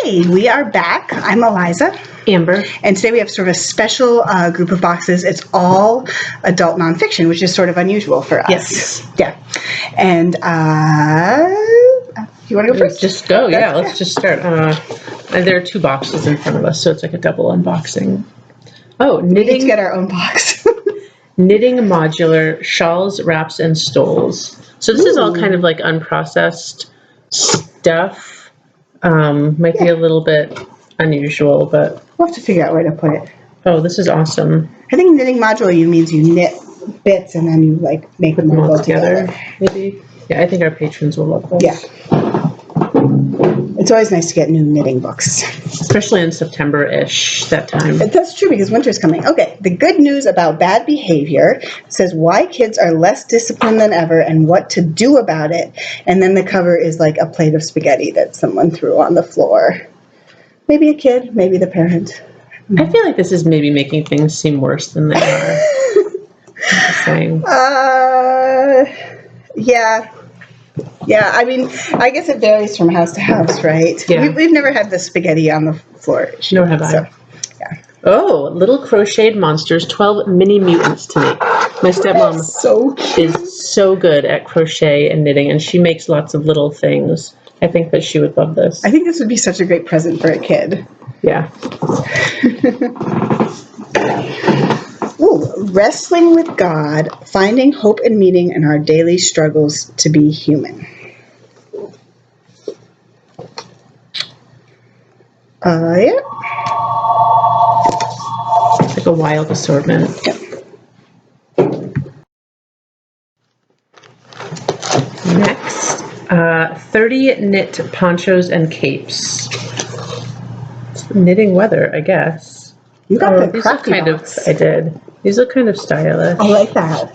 Hey, we are back. I'm Eliza. Amber. And today we have sort of a special group of boxes. It's all adult nonfiction, which is sort of unusual for us. Yes. Yeah. And you want to go first? Just go. Yeah, let's just start. And there are two boxes in front of us, so it's like a double unboxing. Oh, knitting. We need to get our own box. Knitting modular shawls, wraps, and stoles. So this is all kind of like unprocessed stuff. Might be a little bit unusual, but we'll have to figure out where to put it. Oh, this is awesome. I think knitting modular means you knit bits and then you like make them all go together. Maybe. Yeah, I think our patrons will love this. Yeah. It's always nice to get new knitting books. Especially in September-ish, that time. That's true because winter's coming. Okay, the good news about bad behavior says why kids are less disciplined than ever and what to do about it. And then the cover is like a plate of spaghetti that someone threw on the floor. Maybe a kid, maybe the parent. I feel like this is maybe making things seem worse than they are. Just saying. Yeah. Yeah, I mean, I guess it varies from house to house, right? Yeah. We've never had the spaghetti on the floor. Nor have I. So, yeah. Oh, little crocheted monsters, 12 mini mutants to make. My stepmom is so good at crochet and knitting, and she makes lots of little things. I think that she would love this. I think this would be such a great present for a kid. Yeah. Ooh, wrestling with God, finding hope and meaning in our daily struggles to be human. Yeah. It's like a wild assortment. Yep. Next, 30 knit ponchos and capes. It's knitting weather, I guess. You got the these crafty look kind box. of. I did. These look kind of stylish. I like that.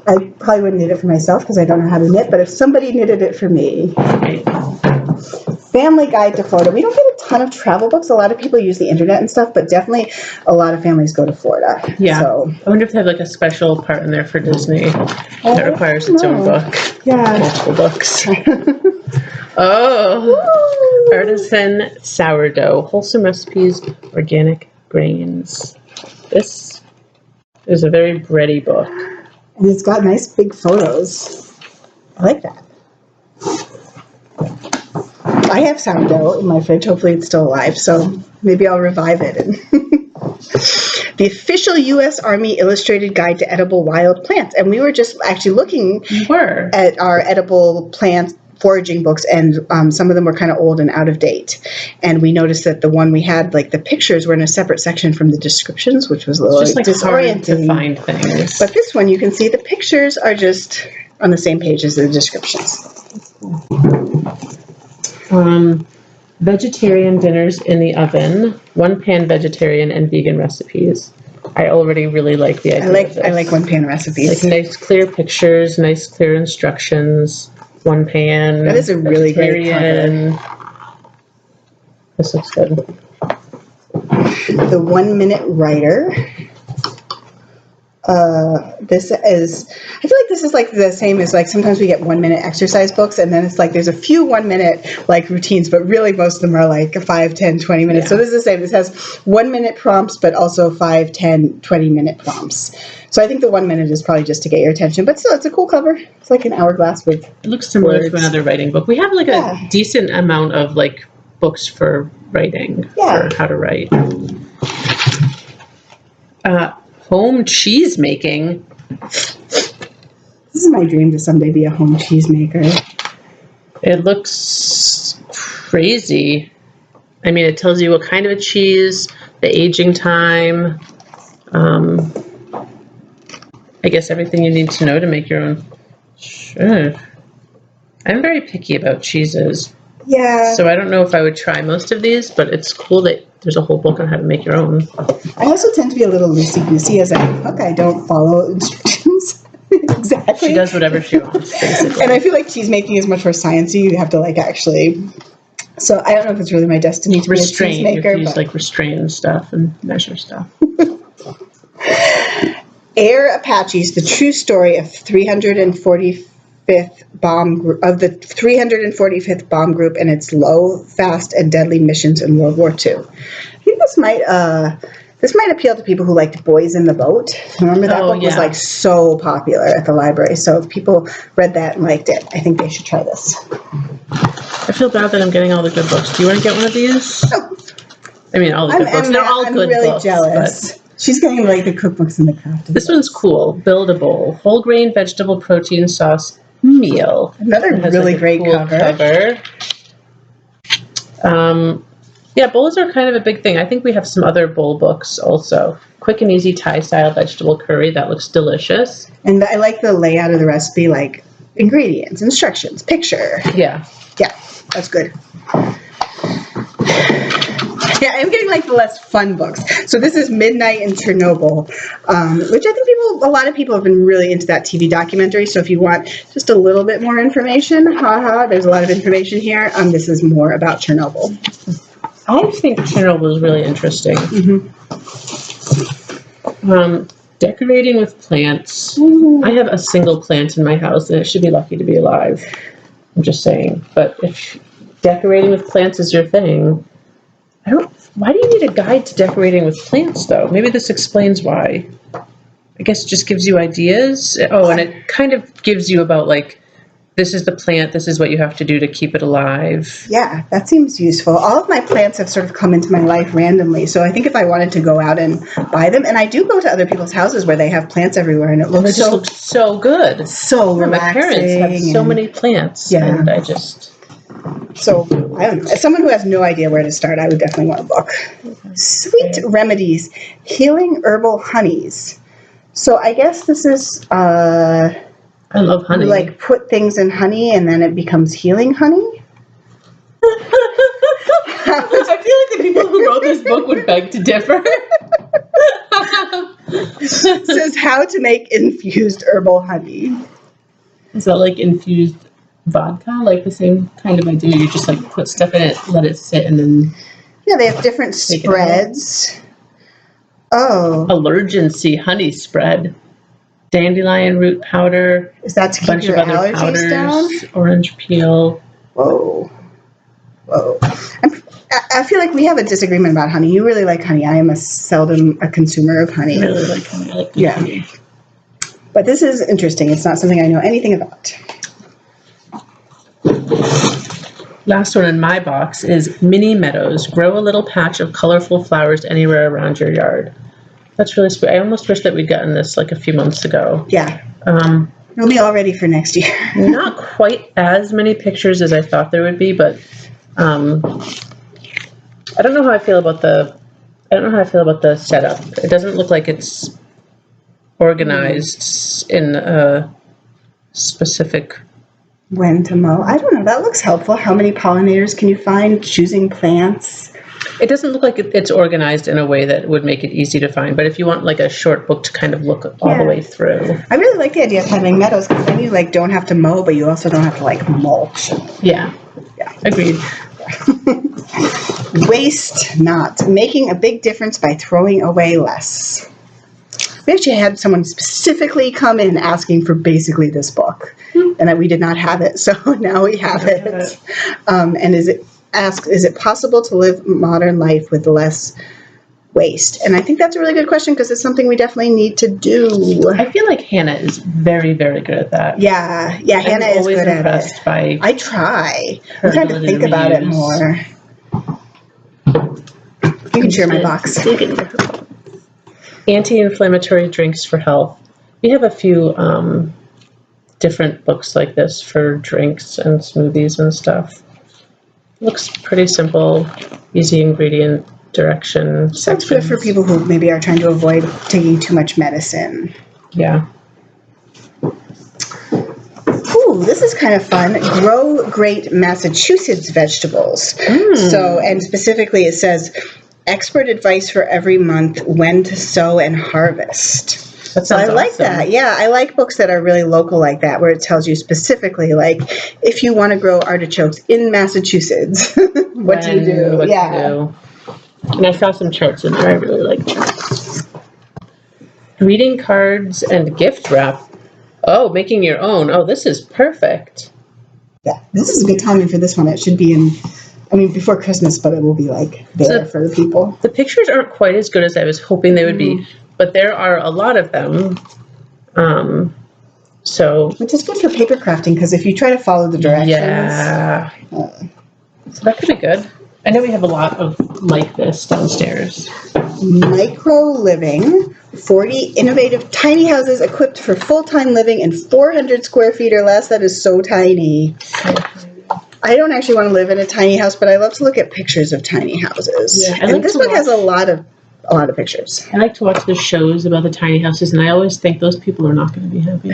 I probably wouldn't knit it for myself because I don't know how to knit, but if somebody knitted it for me. Right. Family Guide to Florida. We don't get a ton of travel books. A lot of people use the internet and stuff, but definitely a lot of families go to Florida. Yeah. So. I wonder if they have like a special part in there for Disney that requires its own book. Yeah. Multiple books. Oh. Woo! Artisan sourdough. Wholesome recipes, organic grains. This is a very bready book. And it's got nice big photos. I like that. I have sourdough in my fridge. Hopefully it's still alive, so maybe I'll revive it. The official U.S. Army Illustrated Guide to Edible Wild Plants. And we were just actually looking at our edible plant foraging books, and some of them were kind of old and out of date. And we noticed that the one we had, like the pictures were in a separate section from the descriptions, which was a little just like disorienting. Hard to find things. But this one, you can see the pictures are just on the same page as the descriptions. Vegetarian dinners in the oven, one-pan vegetarian and vegan recipes. I already really like the idea of this. I like one-pan recipes. Like nice clear pictures, nice clear instructions, one pan. That is a really great cover. This looks good. The 1 Minute Writer. This is, I feel like this is like the same as like sometimes we get 1 minute exercise books, and then it's like there's a few 1 minute like routines, but really most of them are like 5, 10, 20 minutes. Yeah. So this is the same. This has 1 minute prompts, but also 5, 10, 20 minute prompts. So I think the 1 minute is probably just to get your attention, but still it's a cool cover. It's like an hourglass with It looks similar to another writing book. We have like a decent amount of like books for writing, for how to write. Home cheesemaking. This is my dream to someday be a home cheesemaker. It looks crazy. I mean, it tells you what kind of a cheese, the aging time, I guess everything you need to know to make your own. Sure. I'm very picky about cheeses. Yeah. So I don't know if I would try most of these, but it's cool that there's a whole book on how to make your own. I also tend to be a little loosey-goosey as a cook. I don't follow instructions exactly. She does whatever she wants, basically. And I feel like cheesemaking is much more sciencey. You have to like actually. So I don't know if it's really my destiny to be a cheesemaker. You have to use like restrain stuff and measure stuff. Apaches, the true story of 345 of the 345th bomb group in its low, fast, and deadly missions in World War II. I think this might appeal to people who liked Boys in the Boat. Remember that book was like so popular at the library. So if people read that and liked it, I think they should try this. I feel bad that I'm getting all the good books. Do you want to get one of these? Oh. I mean, all the good books. They're all good books. I'm really jealous. She's getting like the cookbooks and the crafting. This one's cool. Buildable. Whole grain vegetable protein sauce meal. Another really great cool cover. Yeah, bowls are kind of a big thing. I think we have some other bowl books also. Quick and easy Thai-style vegetable curry. That looks delicious. And I like the layout of the recipe, like ingredients, instructions, picture. Yeah. Yeah, that's good. Yeah, I'm getting like the less fun books. So this is Midnight in Chernobyl, which I think a lot of people have been really into that TV documentary. So if you want just a little bit more information, there's a lot of information here. This is more about Chernobyl. I think Chernobyl is really interesting. Mm-hmm. Decorating with plants. Ooh. I have a single plant in my house, and it should be lucky to be alive. I'm just saying. But if decorating with plants is your thing, why do you need a guide to decorating with plants, though? Maybe this explains why. I guess it just gives you ideas. Oh, and it kind of gives you about, like, this is the plant, this is what you have to do to keep it alive. Yeah, that seems useful. All of my plants have sort of come into my life randomly, so I think if I wanted to go out and buy them, and I do go to other people's houses where they have plants everywhere, and it looks so good. So relaxing. My parents have so many plants, and I just... So, I don't know. As someone who has no idea where to start, I would definitely want a book. Okay. Sweet Remedies, Healing Herbal Honeys. So I guess this is... I love honey. Like put things in honey and then it becomes healing honey? I feel like the people who wrote this book would beg to differ. It says how to make infused herbal honey. Is that like infused vodka? Like the same kind of idea? You just like put stuff in it, let it sit, and then... Yeah, they have different spreads. Oh. Allergency honey spread. Dandelion root powder. Is that to keep your allergies down? Orange peel. Whoa. I feel like we have a disagreement about honey. You really like honey. I am seldom a consumer of honey. I really like honey. I like honey. But this is interesting. It's not something I know anything about. Last one in my box is Mini Meadows. Grow a little patch of colorful flowers anywhere around your yard. That's really sweet. I almost wish that we'd gotten this like a few months ago. Yeah. It'll be all ready for next year. Not quite as many pictures as I thought there would be, but I don't know how I feel about the setup. It doesn't look like it's organized in a specific... When to mow. I don't know. That looks helpful. How many pollinators can you find? Choosing plants. It doesn't look like it's organized in a way that would make it easy to find, but if you want like a short book to kind of look all the way through. I really like the idea of having meadows because then you like don't have to mow, but you also don't have to like mulch. Yeah. Agreed. Waste not. Making a big difference by throwing away less. We actually had someone specifically come in asking for basically this book, and we did not have it, so now we have it. And is it possible to live modern life with less waste? And I think that's a really good question because it's something we definitely need to do. I feel like Hannah is very, very good at that. Yeah, Hannah is good at it. I try. I'm trying to think about it more. You can share my box. Anti-inflammatory drinks for health. We have a few different books like this for drinks and smoothies and stuff. Looks pretty simple, easy ingredient direction. Sounds good for people who maybe are trying to avoid taking too much medicine. Yeah. Ooh, this is kind of fun. Grow great Massachusetts vegetables. So, and specifically it says, expert advice for every month when to sow and harvest. So I like that. Yeah, I like books that are really local like that, where it tells you specifically, like, if you want to grow artichokes in Massachusetts, what do you do? To do. And I saw some charts in there. I really like charts. Greeting cards and gift wrap. Oh, making your own. Oh, this is perfect. Yeah, this is a good timing for this one. It should be before Christmas, but it will be like there for the people. The pictures aren't quite as good as I was hoping they would be, but there are a lot of them. Which is good for paper crafting, because if you try to follow the directions. Yeah. So that could be good. I know we have a lot of like this downstairs. Micro living, 40 innovative tiny houses equipped for full-time living in 400 square feet or less. That is so tiny. I don't actually want to live in a tiny house, but I love to look at pictures of tiny houses. Yeah, and this book has a lot of pictures. I like to watch the shows about the tiny houses, and I always think those people are not going to be happy.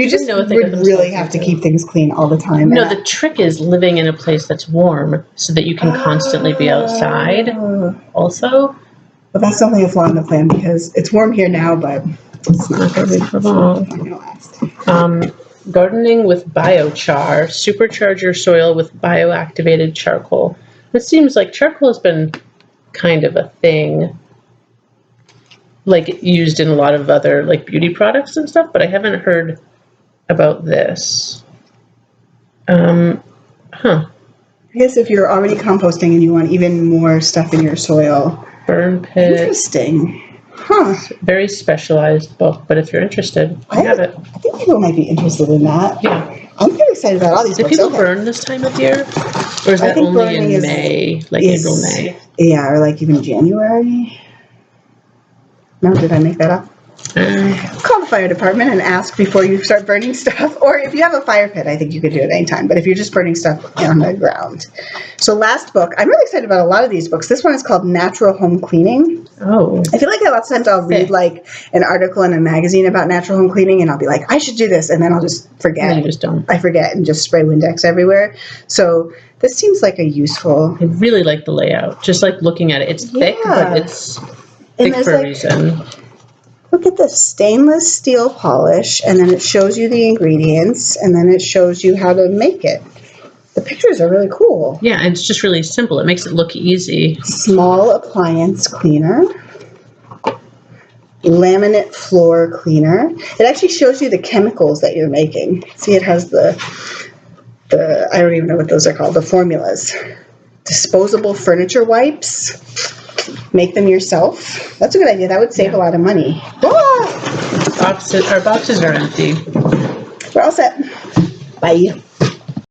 You just would really have to keep things clean all the time. No, the trick is living in a place that's warm so that you can constantly be outside also. But that's definitely a flaw in the plan, because it's warm here now, but it's not going to be for long. Gardening with biochar. Supercharge your soil with bioactivated charcoal. It seems like charcoal has been kind of a thing, like used in a lot of other like beauty products and stuff, but I haven't heard about this. I guess if you're already composting and you want even more stuff in your soil. Burn pit. Interesting. Very specialized book, but if you're interested, I have it. I think people might be interested in that. Yeah. I'm pretty excited about all these books. Do people burn this time of year? Or is that only in May, like April, May? Yeah, or like even January. No, did I make that up? Call the fire department and ask before you start burning stuff. Or if you have a fire pit, I think you could do it anytime. But if you're just burning stuff on the ground. So last book, I'm really excited about a lot of these books. This one is called Natural Home Cleaning. Oh. I feel like a lot of times I'll read like an article in a magazine about natural home cleaning, and I'll be like, I should do this, and then I'll just forget. And you just don't. I forget and just spray Windex everywhere. So this seems like a useful. I really like the layout. Just like looking at it. It's thick, but it's thick for a reason. Look at this stainless steel polish, and then it shows you the ingredients, and then it shows you how to make it. The pictures are really cool. Yeah, and it's just really simple. It makes it look easy. Small appliance cleaner. Laminate floor cleaner. It actually shows you the chemicals that you're making. See, it has the I don't even know what those are called, the formulas. Disposable furniture wipes. Make them yourself. That's a good idea. That would save a lot of money. Our boxes are empty. We're all set. Bye.